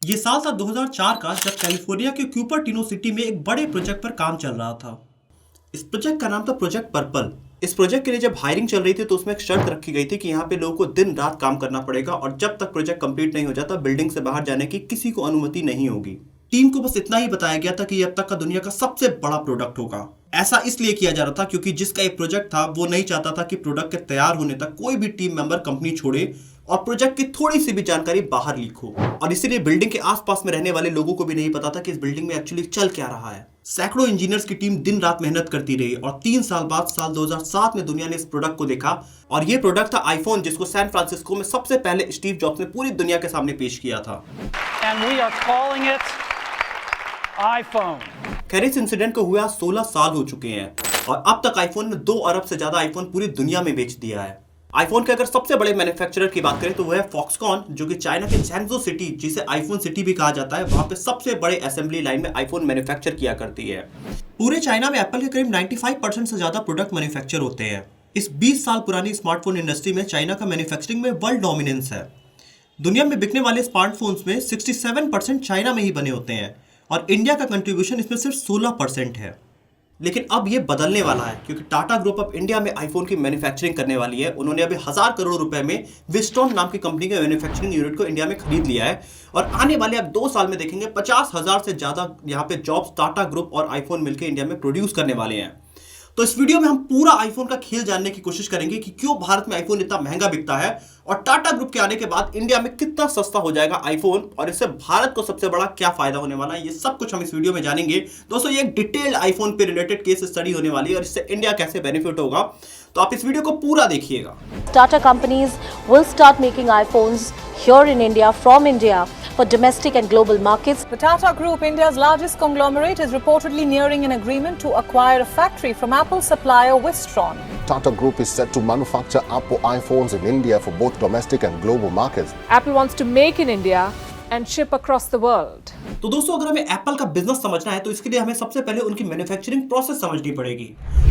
ये साल था 2004 का, जब कैलिफोर्निया के क्यूपर्टिनो सिटी में एक बड़े प्रोजेक्ट पर काम चल रहा था। इस प्रोजेक्ट का नाम था प्रोजेक्ट पर्पल। इस प्रोजेक्ट के लिए जब हायरिंग चल रही थी तो उसमें एक शर्त रखी गई थी कि यहाँ पे लोगों को दिन रात काम करना पड़ेगा और जब तक प्रोजेक्ट कंप्लीट नहीं हो जाता बिल्डिंग से बाहर जाने की किसी को अनुमति नहीं होगी। टीम को बस इतना ही बताया गया था कि अब तक का दुनिया का सबसे बड़ा प्रोडक्ट होगा। ऐसा इसलिए किया जा रहा था क्योंकि जिसका एक प्रोजेक्ट था वो नहीं चाहता था कि प्रोडक्ट के तैयार होने तक कोई भी टीम मेंबर कंपनी छोड़े और प्रोजेक्ट की थोड़ी सी भी जानकारी बाहर लीक हो। और इसीलिए बिल्डिंग के आसपास में रहने वाले लोगों को भी नहीं पता था कि इस बिल्डिंग में एक्चुअली चल क्या रहा है। सैकड़ों इंजीनियर्स की टीम दिन रात मेहनत करती रही और 3 साल बाद साल 2007 में दुनिया ने इस प्रोडक्ट को देखा और ये प्रोडक्ट था आईफोन, जिसको सैन फ्रांसिस्को में सबसे पहले स्टीव जॉब्स ने पूरी दुनिया के सामने पेश किया था। And we are calling it iPhone. खैर इस इंसिडेंट को हुए आज 16 साल हो चुके हैं और अब तक आईफोन ने 2 अरब से ज्यादा आईफोन पूरी दुनिया में बेच दिया है। आईफोन के अगर सबसे बड़े मैन्युफैक्चरर की बात करें तो वो है फॉक्सकॉन, जो कि चाइना के चैंगजो सिटी, जिसे आईफोन सिटी भी कहा जाता है, वहां पे सबसे बड़े असेंबली लाइन में आईफोन मैन्युफैक्चर किया करती है। पूरे चाइना में एप्पल के करीब 95% से ज्यादा प्रोडक्ट मैन्युफैक्चर होते हैं। इस 20 साल पुरानी स्मार्टफोन इंडस्ट्री में चाइना का मैन्युफैक्चरिंग में वर्ल्ड डोमिनेंस है। दुनिया में बिकने वाले स्मार्टफोन्स में 67% चाइना में ही बने होते हैं और इंडिया का कंट्रीब्यूशन इसमें सिर्फ 16% है। लेकिन अब ये बदलने वाला है क्योंकि टाटा ग्रुप अब इंडिया में आईफोन की मैन्युफैक्चरिंग करने वाली है। उन्होंने अभी 1000 करोड़ रुपए में विस्टॉन नाम की कंपनी के मैन्युफैक्चरिंग यूनिट को इंडिया में खरीद लिया है और आने वाले अब 2 साल में देखेंगे 50,000 से ज्यादा यहाँ पे जॉब्स टाटा ग्रुप और आईफोन मिलकर इंडिया में प्रोड्यूस करने वाले हैं। तो इस वीडियो में हम पूरा आईफोन का खेल जानने की कोशिश करेंगे कि क्यों भारत में आईफोन इतना महंगा बिकता है और टाटा ग्रुप के आने के बाद इंडिया में कितना सस्ता हो जाएगा आईफोन और इससे भारत को सबसे बड़ा क्या फायदा होने वाला है। ये सब कुछ हम इस वीडियो में जानेंगे। दोस्तों ये एक डिटेल्ड आईफोन पे रिलेटेड केस स्टडी होने वाली है और इससे इंडिया कैसे बेनिफिट होगा, तो आप इस वीडियो को पूरा देखिएगा। Tata companies will start making iPhones here in India from India for domestic and global markets. The Tata Group, India's largest conglomerate, is reportedly nearing an agreement to acquire a factory from Apple supplier Wistron. Tata Group is set to manufacture Apple iPhones in India for both domestic and global markets. Apple wants to make in India and ship across the world. तो दोस्तों अगर हमें Apple का business समझना है तो इसके लिए हमें सबसे पहले उनकी मैन्युफैक्चरिंग प्रोसेस समझनी पड़ेगी।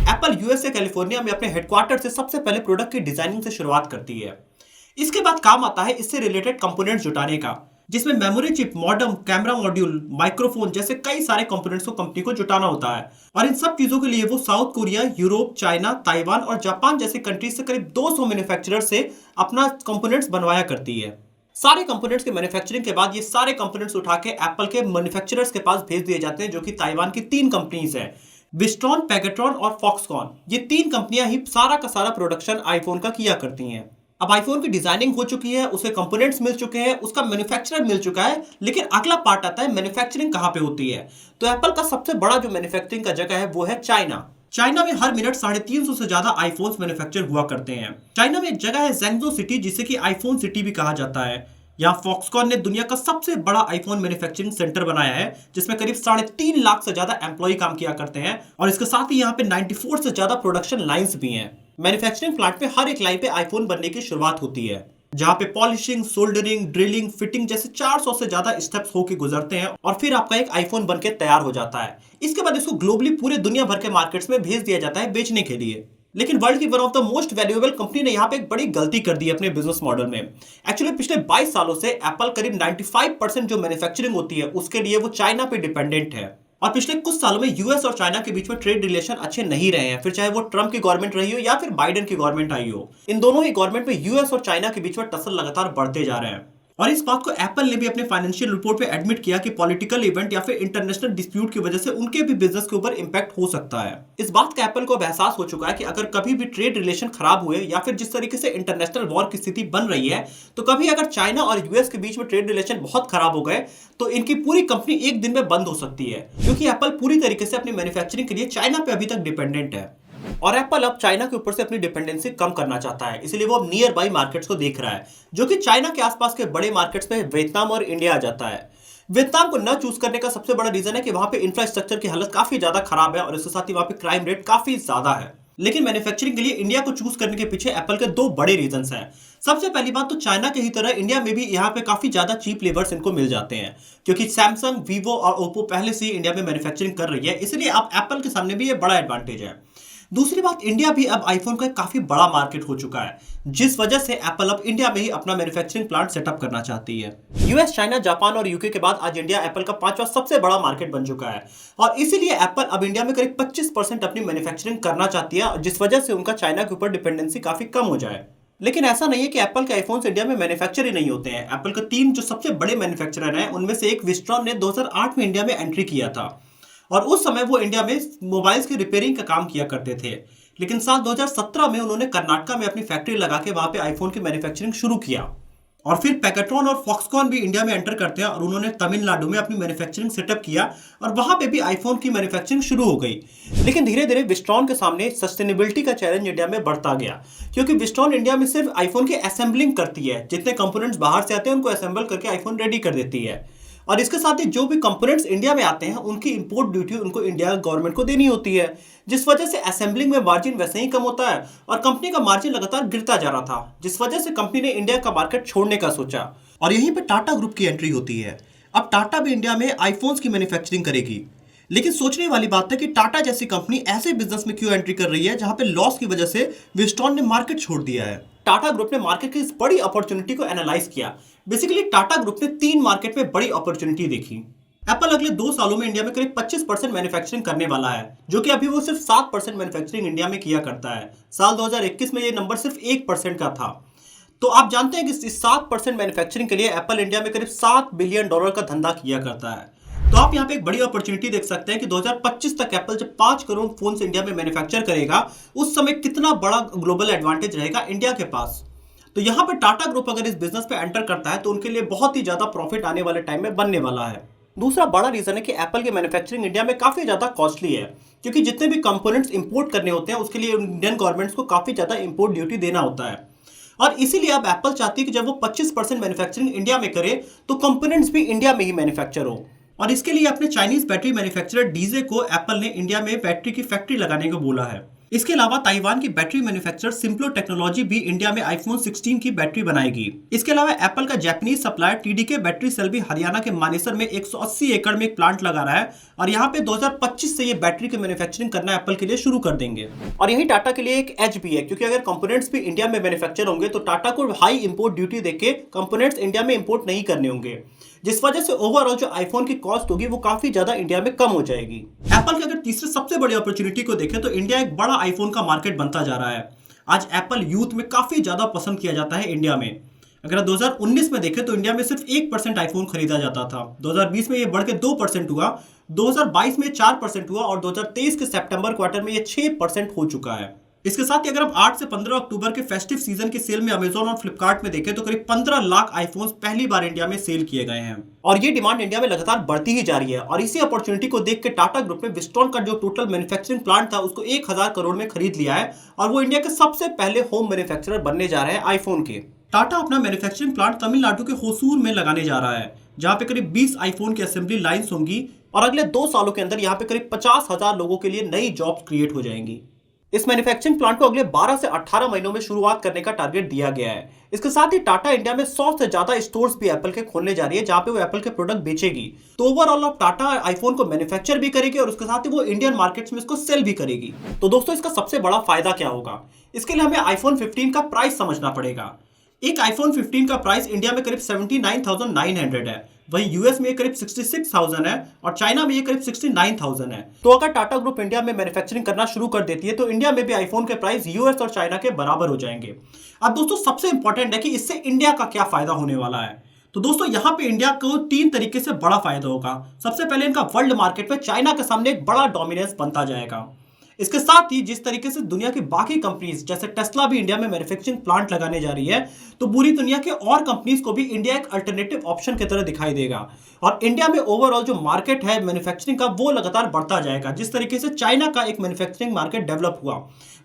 एप्पल यूएसए कैलिफोर्निया में अपने हेडक्वार्टर से सबसे पहले प्रोडक्ट की डिजाइनिंग से शुरुआत करती है। इसके बाद काम आता है इससे रिलेटेड कंपोनेंट्स जुटाने का, जिसमें memory chip, modem, camera module, microphone जैसे कई सारे कंपोनेंट्स को कंपनी को जुटाना होता है। और इन सब चीजों के लिए वो south Korea, Europe, China, Taiwan और जापान जैसे कंट्रीज से करीब 200 मैन्युफैक्चरर से अपना कंपोनेंट्स बनवाया करती है। सारे कंपोनेंट्स के मैन्युफैक्चरिंग के बाद ये सारे कंपोनेंट्स उठा के एप्पल के मैन्युफैक्चरर्स के पास भेज दिए जाते हैं, जो कि ताइवान की 3 कंपनीज हैं, विस्ट्रॉन, पेगाट्रॉन और फॉक्सकॉन। ये 3 कंपनियां ही सारा का सारा प्रोडक्शन आईफोन का किया करती हैं। अब आईफोन की डिजाइनिंग हो चुकी है, उसके कंपोनेंट्स मिल चुके हैं, उसका मैन्युफैक्चरर मिल चुका है, लेकिन अगला पार्ट आता है मैन्युफैक्चरिंग कहां पे होती है। तो एप्पल का सबसे बड़ा जो मैन्युफैक्चरिंग का जगह है वो है चाइना। चाइना में हर मिनट 350 से ज्यादा आईफोन्स मैन्युफैक्चर हुआ करते हैं। चाइना में एक जगह है ज़ेंगजो सिटी, जिसे कि आईफोन सिटी भी कहा जाता है। यहाँ फॉक्सकॉन ने दुनिया का सबसे बड़ा आईफोन मैन्युफैक्चरिंग सेंटर बनाया है, जिसमें करीब 3.5 लाख से ज्यादा एम्प्लॉय काम किया करते हैं और इसके साथ ही यहाँ पे 94 से ज्यादा प्रोडक्शन लाइंस भी हैं। मैन्युफैक्चरिंग प्लांट पे हर एक लाइन पे आईफोन बनने की शुरुआत होती है, जहाँ पे पॉलिशिंग, सोल्डरिंग, ड्रिलिंग, फिटिंग जैसे 400 से ज्यादा स्टेप्स होके गुजरते हैं और फिर आपका एक आईफोन बनके तैयार हो जाता है। इसके बाद इसको ग्लोबली पूरे दुनिया भर के मार्केट्स में भेज दिया जाता है बेचने के लिए। लेकिन वर्ल्ड की one of the most valuable company ने यहाँ पे एक बड़ी गलती कर दी है अपने बिजनेस मॉडल में। एक्चुअली पिछले 22 सालों से एप्पल करीब 95% जो मैन्युफैक्चरिंग होती है उसके लिए वो चाइना पे डिपेंडेंट है और पिछले कुछ सालों में यूएस और चाइना के बीच में ट्रेड रिलेशन अच्छे नहीं रहे हैं, फिर चाहे वो ट्रंप की गवर्नमेंट रही हो या फिर बाइडेन की गवर्नमेंट आई हो। इन दोनों ही गवर्नमेंट में यूएस और चाइना के बीच में टसल लगातार बढ़ते जा रहे हैं और इस बात को एप्पल ने भी अपने फाइनेंशियल रिपोर्ट पे एडमिट किया कि पॉलिटिकल इवेंट या फिर इंटरनेशनल डिस्प्यूट की वजह से उनके भी बिजनेस के ऊपर इंपैक्ट हो सकता है। इस बात का एप्पल को अब एहसास हो चुका है कि अगर कभी भी ट्रेड रिलेशन खराब हुए या फिर जिस तरीके से इंटरनेशनल वॉर की स्थिति बन रही है, तो कभी अगर चाइना और यूएस के बीच में ट्रेड रिलेशन बहुत खराब हो गए तो इनकी पूरी कंपनी एक दिन में बंद हो सकती है, क्योंकि एप्पल पूरी तरीके से अपनी मैन्युफैक्चरिंग के लिए चाइना पे अभी तक डिपेंडेंट है और एप्पल अब चाइना के ऊपर से अपनी डिपेंडेंसी कम करना चाहता है। इसलिए वो अब नियर बाई मार्केट्स को देख रहा है, जो कि चाइना के आसपास के बड़े मार्केट्स में वियतनाम और इंडिया आ जाता है। वियतनाम को न चूज करने का सबसे बड़ा रीजन है कि वहां पे इंफ्रास्ट्रक्चर की हालत काफी ज्यादा खराब है और इसके साथ ही वहां पे क्राइम रेट काफी ज्यादा है। लेकिन मैन्युफैक्चरिंग के लिए इंडिया को चूज करने के पीछे एप्पल के 2 बड़े रीजंस हैं। सबसे पहली बात तो चाइना के ही तरह इंडिया में भी यहाँ पे काफी ज्यादा चीप लेबर्स इनको मिल जाते हैं, क्योंकि सैमसंग, वीवो और ओप्पो पहले से ही इंडिया में मैन्युफैक्चरिंग कर रही है, इसलिए अब एप्पल के सामने भी ये बड़ा एडवांटेज है। दूसरी बात, इंडिया भी अब आईफोन का काफी बड़ा मार्केट हो चुका है, जिस वजह से एप्पल अब इंडिया में ही अपना मैन्युफैक्चरिंग प्लांट सेटअप करना चाहती है। यूएस, चाइना, जापान और यूके के बाद आज इंडिया एप्पल का 5वां सबसे बड़ा मार्केट बन चुका है और इसीलिए एप्पल अब इंडिया में करीब 25% अपनी मैन्युफैक्चरिंग करना चाहती है, जिस वजह से उनका चाइना के ऊपर डिपेंडेंसी काफी कम हो जाए। लेकिन ऐसा नहीं है कि एप्पल के आईफोन्स इंडिया में मैन्युफैक्चर ही नहीं होते हैं। एप्पल के 3 जो सबसे बड़े मैन्युफैक्चरर हैं, उनमें से एक विस्ट्रॉन ने 2008 में इंडिया में एंट्री किया था और उस समय वो इंडिया में मोबाइल्स की रिपेयरिंग का काम किया करते थे। लेकिन साल 2017 में उन्होंने कर्नाटका में अपनी फैक्ट्री लगा के वहां पे आईफोन की मैन्युफैक्चरिंग शुरू किया और फिर पैकेट्रॉन और फॉक्सकॉन भी इंडिया में एंटर करते हैं और उन्होंने तमिलनाडु में अपनी मैन्युफैक्चरिंग सेटअप किया और वहां पे भी आईफोन की मैन्युफैक्चरिंग शुरू हो गई। लेकिन धीरे धीरे विस्ट्रॉन के सामने सस्टेनेबिलिटी का चैलेंज इंडिया में बढ़ता गया, क्योंकि विस्ट्रॉन इंडिया में सिर्फ आईफोन की असेंबलिंग करती है। जितने कंपोनेंट्स बाहर से आते हैं उनको असेंबल करके आईफोन रेडी कर देती है और इसके साथ ही जो भी कंपोनेंट्स इंडिया में आते हैं उनकी इंपोर्ट ड्यूटी उनको इंडिया गवर्नमेंट को देनी होती है, जिस वजह से असेंबलिंग में मार्जिन वैसे ही कम होता है और कंपनी का मार्जिन लगातार गिरता जा रहा था, जिस वजह से कंपनी ने इंडिया का मार्केट छोड़ने का सोचा और यहीं पे टाटा ग्रुप की एंट्री होती है। अब टाटा भी इंडिया में आईफोन्स की मैन्युफैक्चरिंग करेगी। लेकिन सोचने वाली बात है कि टाटा जैसी कंपनी ऐसे बिजनेस में क्यों एंट्री कर रही है जहां पे लॉस की वजह से विस्ट्रॉन ने मार्केट छोड़ दिया है। टाटा ग्रुप ने मार्केट की इस बड़ी अपॉर्चुनिटी को एनालाइज किया। बेसिकली टाटा ग्रुप ने 3 मार्केट में बड़ी अपॉर्चुनिटी देखी। एप्पल अगले 2 सालों में इंडिया में करीब 25% मैन्युफैक्चरिंग करने वाला है, जो कि अभी वो सिर्फ 7% मैन्युफैक्चरिंग इंडिया में किया करता है। साल 2021 में ये नंबर सिर्फ 1% का था। तो आप जानते हैं कि इस 7% मैन्युफैक्चरिंग के लिए एप्पल इंडिया में करीब $7 बिलियन का धंधा किया करता है। तो आप यहाँ पे एक बड़ी अपॉर्चुनिटी देख सकते हैं कि 2025 तक एप्पल जब 5 करोड़ फोन्स इंडिया में मैन्युफैक्चर करेगा, उस समय कितना बड़ा ग्लोबल एडवांटेज रहेगा इंडिया के पास। तो यहाँ पे टाटा ग्रुप अगर इस बिजनेस पे एंटर करता है तो उनके लिए बहुत ही ज्यादा प्रॉफिट आने वाले टाइम में बनने वाला है। दूसरा बड़ा रीजन है कि एप्पल की मैन्युफैक्चरिंग इंडिया में काफी ज्यादा कॉस्टली है, क्योंकि जितने भी कंपोनेंट्स इंपोर्ट करने होते हैं उसके लिए इंडियन गवर्नमेंट्स को काफी ज्यादा इंपोर्ट ड्यूटी देना होता है और इसीलिए अब एप्पल चाहती है कि जब वो 25% मैन्युफैक्चरिंग इंडिया में करे तो कंपोनेंट्स भी इंडिया में ही मैन्युफैक्चर हो और इसके लिए अपने चाइनीज बैटरी मैन्युफैक्चरर डीजे को एप्पल ने इंडिया में बैटरी की फैक्ट्री लगाने को बोला है। इसके अलावा ताइवान की बैटरी मैन्युफैक्चरर सिम्प्लो टेक्नोलॉजी भी इंडिया में आईफोन 16 की बैटरी बनाएगी। इसके अलावा एप्पल का Japanese supplier TDK battery cell भी हरियाणा के मानेसर में 180 एकड़ में एक प्लांट लगा रहा है और यहाँ पे 2025 से ये बैटरी की मैन्युफैक्चरिंग करना एप्पल के लिए शुरू कर देंगे। और यही टाटा के लिए एक एज भी है, क्योंकि अगर कंपोनेंट्स भी इंडिया में मैन्युफैक्चर होंगे तो टाटा को हाई इंपोर्ट ड्यूटी देके कंपोनेंट्स इंडिया में इंपोर्ट नहीं करने होंगे, जिस वजह से ओवरऑल जो आईफोन की कॉस्ट होगी वो काफी ज्यादा इंडिया में कम हो जाएगी। एप्पल की अगर तीसरे सबसे बड़ी अपॉर्चुनिटी को देखें तो इंडिया एक बड़ा आईफोन का मार्केट बनता जा रहा है। आज एप्पल यूथ में काफी ज्यादा पसंद किया जाता है इंडिया में। अगर 2019 में देखें तो इंडिया में सिर्फ 1% आईफोन खरीदा जाता था। 2020 में ये बढ़ के 2% हुआ, 2022 में 4% हुआ और 2023 के सितंबर क्वार्टर में ये 6% हो चुका है। इसके साथ ही अगर हम 8 से 15 अक्टूबर के फेस्टिव सीजन की सेल में अमेजॉन और फ्लिपकार्ट में देखें तो करीब 15 लाख आईफोन्स पहली बार इंडिया में सेल किए गए हैं और ये डिमांड इंडिया में लगातार बढ़ती ही जा रही है। और इसी अपॉर्चुनिटी को देख के टाटा ग्रुप ने विस्ट्रॉन का जो टोटल मैन्युफैक्चरिंग प्लांट था उसको 1000 करोड़ में खरीद लिया है और वो इंडिया के सबसे पहले होम मैन्युफैक्चरर बनने जा रहे हैं आईफोन के। टाटा अपना मैन्युफैक्चरिंग प्लांट तमिलनाडु के होसूर में लगाने जा रहा है, जहां पे करीब 20 आईफोन की असेंबली लाइन्स होंगी और अगले 2 सालों के अंदर यहाँ पे करीब 50,000 लोगों के लिए नई जॉब्स क्रिएट हो जाएंगी। इस मैन्युफैक्चरिंग प्लांट को अगले 12 से 18 महीनों में शुरुआत करने का टारगेट दिया गया है। इसके साथ ही टाटा इंडिया में 100 से ज्यादा स्टोर्स भी एप्पल के खोलने जा रही है, जहां पे वो एप्पल के प्रोडक्ट बेचेगी। तो ओवरऑल अब टाटा आईफोन को मैन्युफैक्चर भी करेगी और उसके साथ ही वो इंडियन मार्केट्स में इसको सेल भी करेगी। तो दोस्तों, इसका सबसे बड़ा फायदा क्या होगा? इसके लिए हमें आईफोन 15 का प्राइस समझना पड़ेगा। एक आईफोन 15 का प्राइस इंडिया में करीब 79,900 है, वहीं यूएस में करीब 66,000 है और चाइना में ये करीब 69,000 है। तो अगर टाटा ग्रुप इंडिया में मैन्युफैक्चरिंग करना शुरू कर देती है तो इंडिया में भी आईफोन के प्राइस यूएस और चाइना के बराबर हो जाएंगे। अब दोस्तों, सबसे इंपॉर्टेंट है कि इससे इंडिया का क्या फायदा होने वाला है। तो दोस्तों, यहाँ पे इंडिया को 3 तरीके से बड़ा फायदा होगा। सबसे पहले इनका वर्ल्ड मार्केट में चाइना के सामने एक बड़ा डोमिनेंस बनता जाएगा। इसके साथ ही जिस तरीके से दुनिया की बाकी कंपनीज जैसे टेस्ला भी इंडिया में मैन्युफैक्चरिंग प्लांट लगाने जा रही है, तो पूरी दुनिया के और कंपनीज को भी इंडिया एक अल्टरनेटिव ऑप्शन की तरह दिखाई देगा और इंडिया में ओवरऑल जो मार्केट है मैन्युफैक्चरिंग का वो लगातार बढ़ता जाएगा। जिस तरीके से चाइना का एक मैन्युफैक्चरिंग मार्केट डेवलप हुआ,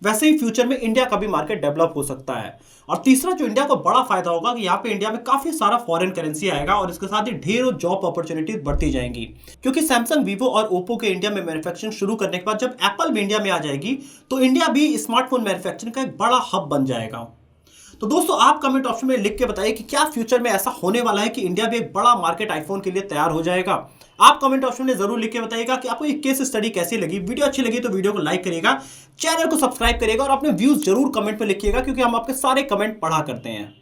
वैसे ही फ्यूचर में इंडिया का भी मार्केट डेवलप हो सकता है। और तीसरा जो इंडिया को बड़ा फायदा होगा कि यहाँ पे इंडिया में काफी सारा फॉरेन करेंसी आएगा और इसके साथ ही ढेरों जॉब अपॉर्चुनिटीज बढ़ती जाएंगी, क्योंकि सैमसंग, वीवो और ओप्पो के इंडिया में मैन्युफैक्चरिंग शुरू करने के बाद जब एप्पल भी इंडिया में आ जाएगी तो इंडिया भी स्मार्टफोन मैन्युफैक्चरिंग का एक बड़ा हब बन जाएगा। तो दोस्तों, आप कमेंट ऑप्शन में लिख के बताइए कि क्या फ्यूचर में ऐसा होने वाला है कि इंडिया भी एक बड़ा मार्केट आईफोन के लिए तैयार हो जाएगा। आप कमेंट ऑप्शन में जरूर लिख के बताइएगा कि आपको ये केस स्टडी कैसी लगी। वीडियो अच्छी लगी तो वीडियो को लाइक करिएगा, चैनल को सब्सक्राइब करिएगा और अपने व्यूज जरूर कमेंट में लिखिएगा, क्योंकि हम आपके सारे कमेंट पढ़ा करते हैं।